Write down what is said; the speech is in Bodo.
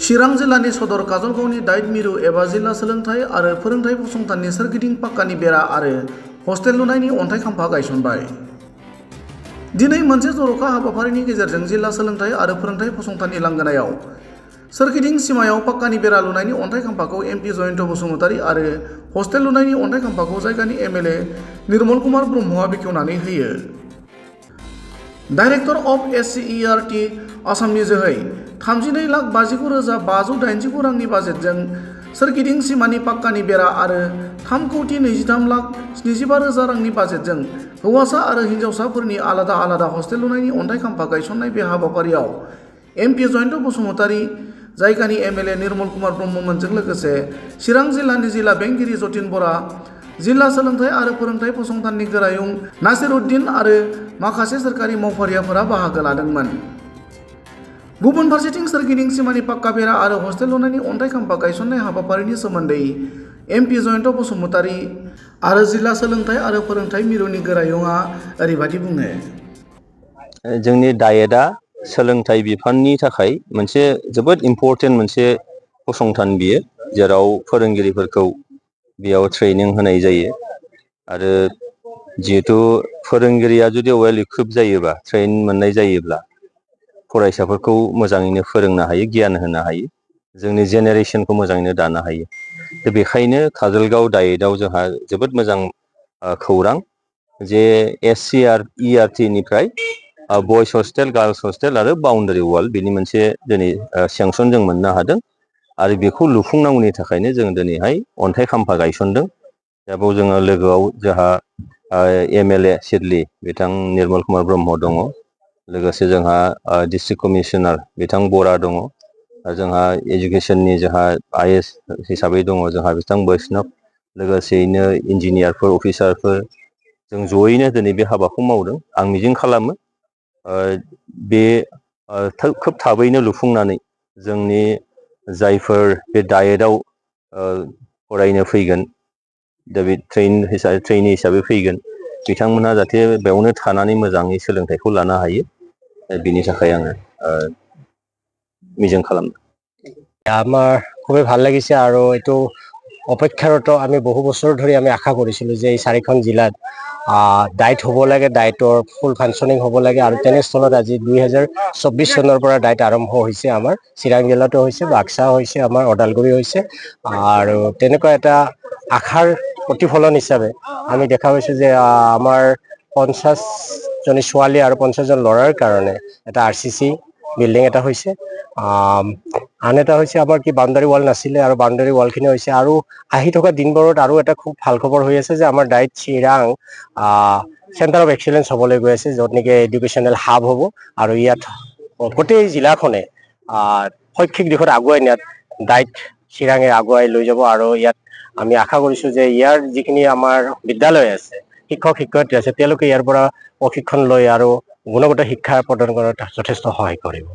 चिरां जिल्लानि सदर काजलगावनि दाइट मिरु एबा जिल्ला सोलोंथाइ आरो फोरोंथाइ फसंथाननि सोरगिदिं पाक्कानि बेरा आरो हस्टेल लुनायनि अन्थाइ खाम्फा गायसनबाय। दिनै मोनसे जर'खा हाबाफारिनि गेजेरजों जिल्ला सोलोंथाइ आरो फोरोंथाइ फसंथाननि लांगोनायाव सोरगिदिं सिमायाव पाक्कानि बेरा लुनायनि अन्थाइ खाम्फाखौ एमपि जयन्त बसुमतारी आरो हस्टेल लुनायनि अन्थाइ खाम्फाखौ जायगानि एमएलए निर्मल कुमार ब्रह्मआ बेखेवनानै होयो। डाइरेक्टर अफ एससिइआरटि आसामनि जोहै 32,59,589 रांनि बाजेटजों सोरगिदिं सिमानि पाक्कानि बेरा आरो 3,23,75,000 रांनि बाजेटजों हौवासा आरो हिन्जावसाफोरनि आलादा आलादा हस्टेल लुनायनि अन्थाइ खाम्फा गायसननाय बे हाबाफारियाव एमपि जयन्त बसुमतारी, जायगानि एमएलए निर्मल कुमार ब्रह्ममोनजों लोगोसे चिरां जिल्लानि जिल्ला बेंगिरि जतिन बरा, जिल्ला सोलोंथाइ आरो फोरोंथाइ फसंथाननि गोरायुं नासिरुद्दिन आरो माखासे सोरखारि मावफारियाफोरा बाहागो लादोंमोन। गुबुन फारसेथिं सोरगिदिं सिमानि पाक्का बेरा आरो हस्टेल लुनायनि अन्थाइ खाम्फा गायसननाय हाबाफारिनि सोमोन्दै एमपि जयन्त बसुमतारी आरो जिल्ला सोलोंथाइ आरो फोरोंथाइ मिरुनि गोरायुंआ ओरैबायदि बुङो। जोंनि डायेटआ सोलोंथाइ बिफाननि थाखाय मोनसे जोबोद इम्परटेन्ट मोनसे फसंथान बियो, जेराव फोरोंगिरिफोरखौ बेयाव ट्रेनिं होनाय जायो आरो जिहेतु फोरोंगिरिया जुदि वेल इक्विप जायोबा, ट्रेन मोननाय जायोब्ला फरायसाफोरखौ मोजाङैनो फोरोंनो हायो, गियान होनो हायो, जोंनि जेनेरेसनखौ मोजाङैनो दानो हायो। बेखायनो काजलगाव डायेटआव जोंहा जोबोद मोजां खौरां जे एससिइआरटि निफ्राय बयस हस्टेल, गार्लस हस्टेल आरो बाउन्डारि वाल बेनि मोनसे दिनै सेंसन जों मोननो हादों आरो बेखौ लुफुंनांगौनि थाखायनो जों दिनैहाय अन्थाइ खाम्फा गायसनदों। दा बेयाव जोङो लोगोआव जोंहा एमएलए सिडली बिथां निर्मल कुमार ब्रह्म दङ, लोगोसे जोंहा डिस्ट्रिक्ट कमिसनार बिथां बरा दङ, जोंहा एजुकेसननि जोंहा आइएस हिसाबै दङ जोंहा बिथां बैष्णब, लोगोसेयैनो इन्जिनियारफोर, अफिसारफोर जों जयैनो दिनै बे हाबाखौ मावदों। आं मिजिं खालामो बे खोब थाबैनो लुफुंनानै जोंनि जायफोर बे डायेटआव फरायनो फैगोन, दा बे ट्रेइनि हिसाबै फैगोन, बिथांमोनहा जाहाथे बेयावनो थानानै मोजाङै सोलोंथाइखौ लानो हायो, बिनि थाखाय आङो মিজন খালাম। আমার খুবই ভাল লাগিছে আৰু এইটো অপেক্ষাৰত আমি বহু বছৰ ধৰি আমি আশা কৰিছিলোঁ যে এই 4খন জিলাত ডাইট হ'ব লাগে, ডাইটৰ ফুল ফাংচনিং হ'ব লাগে আৰু তেনেস্থলত আজি 2024 চনৰ পৰা ডাইট আৰম্ভ হৈছে। আমাৰ চিৰাং জিলাতো হৈছে, বাক্সা হৈছে, আমাৰ ওদালগুৰি হৈছে আৰু তেনেকুৱা এটা আশাৰ প্ৰতিফলন হিচাপে আমি দেখা পাইছোঁ যে আমাৰ 50জনী ছোৱালী আৰু 50জন ল'ৰাৰ কাৰণে এটা আৰচিচি বিল্ডিং এটা হৈছে। আন এটা হৈছে আমাৰ কি বাউণ্ডাৰী ৱাল নাছিলে আৰু বাউণ্ডাৰী ৱালখিনি হৈছে আৰু আহি থকা দিনবোৰত আৰু এটা খুব ভাল খবৰ হৈ আছে যে আমাৰ ডাইট চিৰাং চেণ্টাৰ অফ এক্সিলেঞ্চ হ'বলৈ গৈ আছে, য'ত নেকি এডুকেশ্যনেল হাব হ'ব আৰু ইয়াত গোটেই জিলাখনে শৈক্ষিক দিশত আগুৱাই নিয়াত ডাইট চিৰাঙে আগুৱাই লৈ যাব আৰু ইয়াত আমি আশা কৰিছোঁ যে ইয়াৰ যিখিনি আমাৰ বিদ্যালয় আছে, শিক্ষক শিক্ষয়িত্ৰী আছে, তেওঁলোকে ইয়াৰ পৰা প্ৰশিক্ষণ লৈ আৰু গুণগত শিক্ষা প্ৰদান কৰাত যথেষ্ট সহায় কৰিব।